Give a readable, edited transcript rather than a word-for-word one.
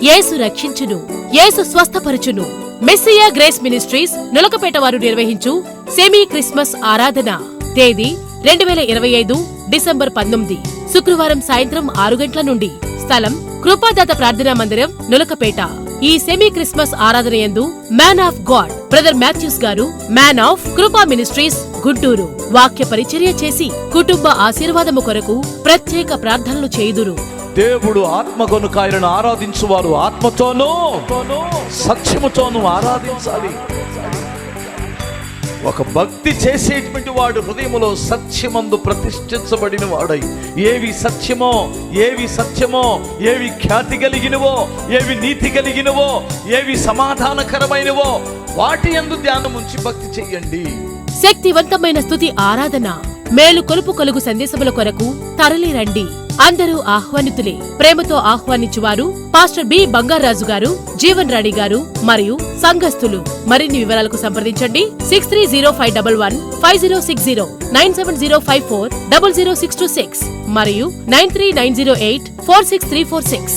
యేసు రక్షించును, యేసు స్వస్థపరచును. Messiah grace ministries Nulakapeta వారు నిర్వహించు semi Christmas ఆరాధన. తేదీ 2025 డిసెంబర్ 19, శుక్రవారం సాయంత్రం 6 గంటల నుండి. స్థలం కృపాదాత ప్రార్థనా మందిరం, నులకపేట. ఈ సెమీ క్రిస్మస్ ఆరాధన యందు man of God brother Mathews గారు, మ్యాన్ ఆఫ్ కృపా మినిస్ట్రీస్ గుంటూరు వాక్య పరిచర్య చేసి కుటుంబ ఆశీర్వాదము కొరకు ప్రత్యేక ప్రార్థనలు చేయుదురు. దేవుడు ఆత్మ గనుక ఆయనను ఆరాధించువారు ఆత్మతోనూ సత్యముతోనూ ఆరాధించాలి. ఒక భక్తి చేసేటువంటి వాడు హృదయములో సత్యమందు ప్రతిష్ఠించబడిన వాడై, ఏవి సత్యమో ఏవి ఖ్యాతి కలిగినవో, ఏవి నీతి కలిగినవో, ఏవి సమాధానకరమైనవో వాటి యందు ధ్యానం ఉంచి భక్తి చెయ్యండి. శక్తివంతమైన స్తుతి ఆరాధన, మేలు కొలుపు కలుగు సందేశముల కొరకు తరలి రండి. అందరూ ఆహ్వానితులే. ప్రేమతో ఆహ్వానించువారు పాస్టర్ బి బంగారాజు గారు, జీవన్ రాణి గారు మరియు సంఘస్థులు. మరిన్ని వివరాలకు సంప్రదించండి 630511 5060, 97054 00626 మరియు 93908 46346.